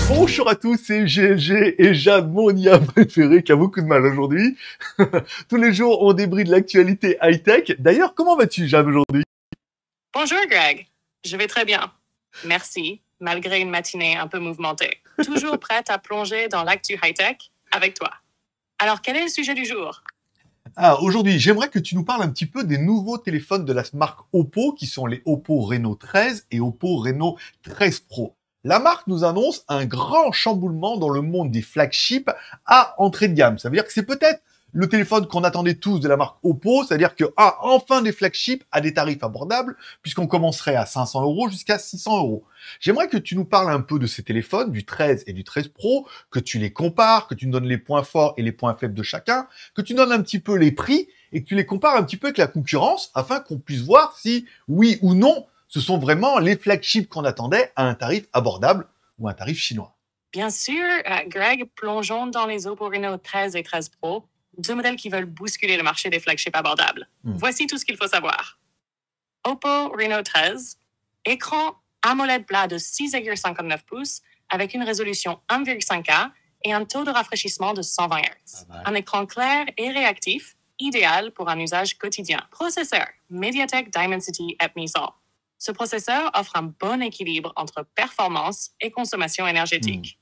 Bonjour à tous, c'est GLG et Jade, mon IA préféré, qui a beaucoup de mal aujourd'hui. Tous les jours, on débride l'actualité high-tech. D'ailleurs, comment vas-tu, Jade, aujourd'hui? Bonjour Greg, je vais très bien. Merci, malgré une matinée un peu mouvementée. Toujours prête à plonger dans l'actu high-tech avec toi. Alors, quel est le sujet du jour? Aujourd'hui, j'aimerais que tu nous parles un petit peu des nouveaux téléphones de la marque Oppo, qui sont les Oppo Reno 13 et Oppo Reno 13 Pro. La marque nous annonce un grand chamboulement dans le monde des flagships à entrée de gamme. Ça veut dire que c'est peut-être le téléphone qu'on attendait tous de la marque Oppo, c'est-à-dire que, enfin des flagships à des tarifs abordables, puisqu'on commencerait à 500 € jusqu'à 600 €. J'aimerais que tu nous parles un peu de ces téléphones, du 13 et du 13 Pro, que tu les compares, que tu nous donnes les points forts et les points faibles de chacun, que tu donnes un petit peu les prix et que tu les compares un petit peu avec la concurrence, afin qu'on puisse voir si, oui ou non, ce sont vraiment les flagships qu'on attendait à un tarif abordable ou un tarif chinois. Bien sûr, Greg, plongeons dans les Oppo Reno 13 et 13 Pro, deux modèles qui veulent bousculer le marché des flagships abordables. Voici tout ce qu'il faut savoir. Oppo Reno 13, écran AMOLED plat de 6,59 pouces avec une résolution 1,5K et un taux de rafraîchissement de 120 Hz. Un écran clair et réactif, idéal pour un usage quotidien. Processeur MediaTek Dimensity Epmesol. Ce processeur offre un bon équilibre entre performance et consommation énergétique.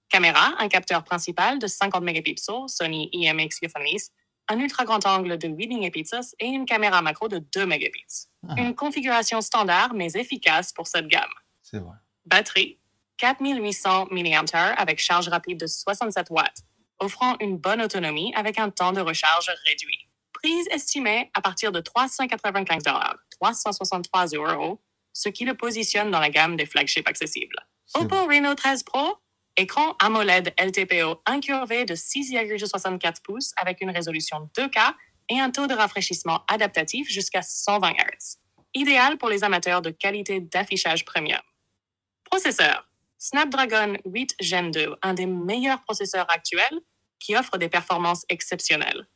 Caméra, un capteur principal de 50 mégapixels, Sony IMX-G-Phonies, un ultra grand angle de 8 mégapixels et une caméra macro de 2 mégapixels. Une configuration standard mais efficace pour cette gamme. C'est vrai. Batterie, 4800 mAh avec charge rapide de 67 watts, offrant une bonne autonomie avec un temps de recharge réduit. Prise estimée à partir de $395, 363 €, ce qui le positionne dans la gamme des flagships accessibles. Oppo Reno 13 Pro, écran AMOLED LTPO incurvé de 6,64 pouces avec une résolution 2K et un taux de rafraîchissement adaptatif jusqu'à 120 Hz. Idéal pour les amateurs de qualité d'affichage premium. Processeur, Snapdragon 8 Gen 2, un des meilleurs processeurs actuels qui offre des performances exceptionnelles.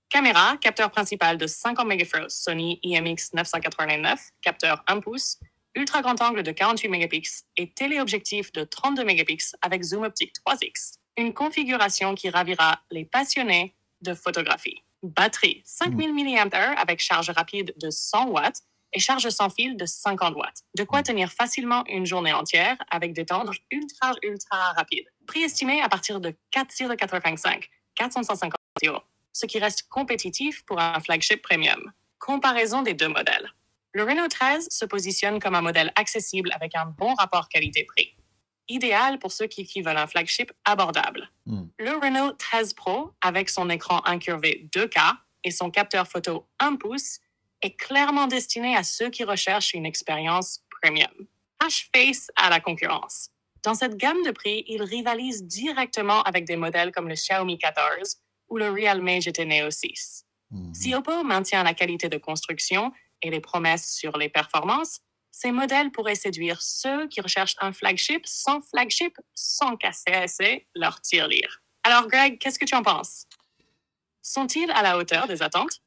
Caméra, capteur principal de 50 mégapixels, Sony IMX989, capteur 1 pouce, ultra grand angle de 48 mégapixels et téléobjectif de 32 mégapixels avec zoom optique 3x. Une configuration qui ravira les passionnés de photographie. Batterie, 5000 mAh avec charge rapide de 100 watts et charge sans fil de 50 watts. De quoi tenir facilement une journée entière avec des temps ultra rapides. Prix estimé à partir de 4,85, 450 €, ce qui reste compétitif pour un flagship premium. Comparaison des deux modèles. Le Reno 13 se positionne comme un modèle accessible avec un bon rapport qualité-prix. Idéal pour ceux qui veulent un flagship abordable. Le Reno 13 Pro, avec son écran incurvé 2K et son capteur photo 1 pouce, est clairement destiné à ceux qui recherchent une expérience premium. Face à la concurrence. Dans cette gamme de prix, il rivalise directement avec des modèles comme le Xiaomi 14 ou le Realme GT Neo 6. Si Oppo maintient la qualité de construction et les promesses sur les performances, ces modèles pourraient séduire ceux qui recherchent un flagship sans casser leur tirelire. Alors Greg, qu'est-ce que tu en penses? Sont-ils à la hauteur des attentes?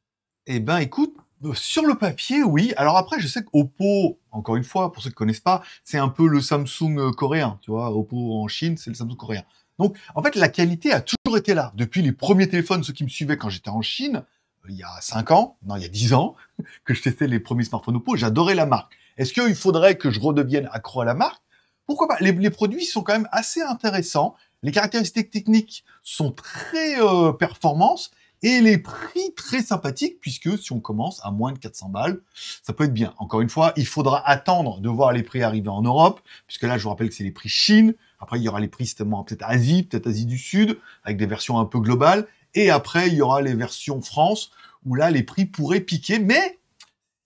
Eh ben, écoute, sur le papier, oui. Alors après, je sais qu'Oppo, encore une fois, pour ceux qui connaissent pas, c'est un peu le Samsung coréen, tu vois. Oppo en Chine, c'est le Samsung coréen. Donc, en fait, la qualité a toujours été là. Depuis les premiers téléphones, ceux qui me suivaient quand j'étais en Chine, il y a 5 ans, non, il y a 10 ans, que je testais les premiers smartphones Oppo, j'adorais la marque. Est-ce qu'il faudrait que je redevienne accro à la marque? Pourquoi pas? Les produits sont quand même assez intéressants. Les caractéristiques techniques sont très performances. Et les prix très sympathiques, puisque si on commence à moins de 400 balles, ça peut être bien. Encore une fois, il faudra attendre de voir les prix arriver en Europe, puisque là, je vous rappelle que c'est les prix Chine. Après, il y aura les prix certainement peut-être Asie, peut-être Asie du Sud, avec des versions un peu globales. Et après, il y aura les versions France, où là, les prix pourraient piquer. Mais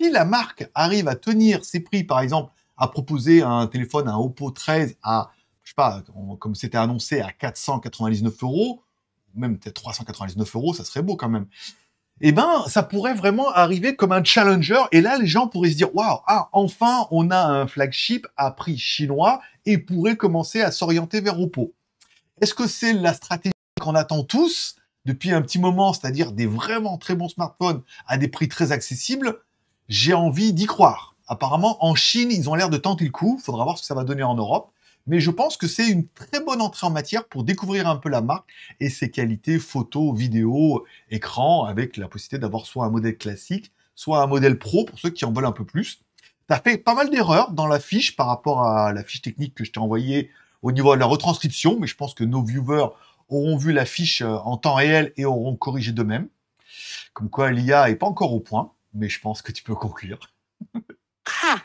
si la marque arrive à tenir ses prix, par exemple, à proposer un téléphone, un Oppo 13 à, je sais pas, comme c'était annoncé, à 499 €, même peut-être 399 €, ça serait beau quand même. Eh ben, ça pourrait vraiment arriver comme un challenger. Et là, les gens pourraient se dire, waouh, enfin, on a un flagship à prix chinois et pourrait commencer à s'orienter vers Oppo. Est-ce que c'est la stratégie qu'on attend tous depuis un petit moment, c'est-à-dire des vraiment très bons smartphones à des prix très accessibles? J'ai envie d'y croire. Apparemment, en Chine, ils ont l'air de tenter le coup. Faudra voir ce que ça va donner en Europe. Mais je pense que c'est une très bonne entrée en matière pour découvrir un peu la marque et ses qualités photo, vidéo, écran, avec la possibilité d'avoir soit un modèle classique, soit un modèle pro pour ceux qui en veulent un peu plus. Tu as fait pas mal d'erreurs dans la fiche par rapport à la fiche technique que je t'ai envoyée au niveau de la retranscription, mais je pense que nos viewers auront vu la fiche en temps réel et auront corrigé d'eux-mêmes. Comme quoi l'IA est pas encore au point, mais je pense que tu peux conclure. Ah,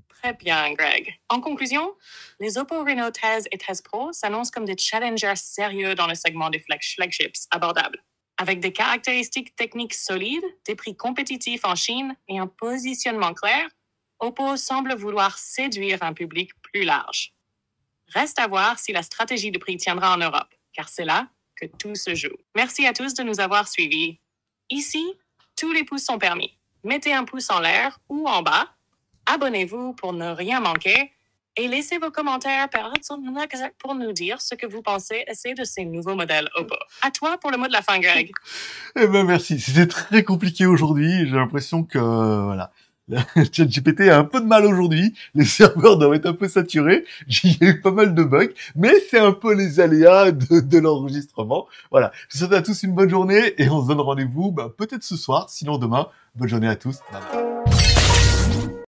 très bien, Greg. En conclusion, les Oppo Reno 13 et 13 Pro s'annoncent comme des challengers sérieux dans le segment des flagships abordables. Avec des caractéristiques techniques solides, des prix compétitifs en Chine et un positionnement clair, Oppo semble vouloir séduire un public plus large. Reste à voir si la stratégie de prix tiendra en Europe, car c'est là que tout se joue. Merci à tous de nous avoir suivis. Ici, tous les pouces sont permis. Mettez un pouce en l'air ou en bas, abonnez-vous pour ne rien manquer et laissez vos commentaires pour nous dire ce que vous pensez de ces nouveaux modèles Oppo. À toi pour le mot de la fin, Greg. Eh ben merci, c'était très compliqué aujourd'hui, j'ai l'impression que voilà. ChatGPT a un peu de mal aujourd'hui, les serveurs doivent être un peu saturés, il y a eu pas mal de bugs, mais c'est un peu les aléas de l'enregistrement. Voilà, je vous souhaite à tous une bonne journée et on se donne rendez-vous peut-être ce soir, sinon demain. Bonne journée à tous. Bye bye.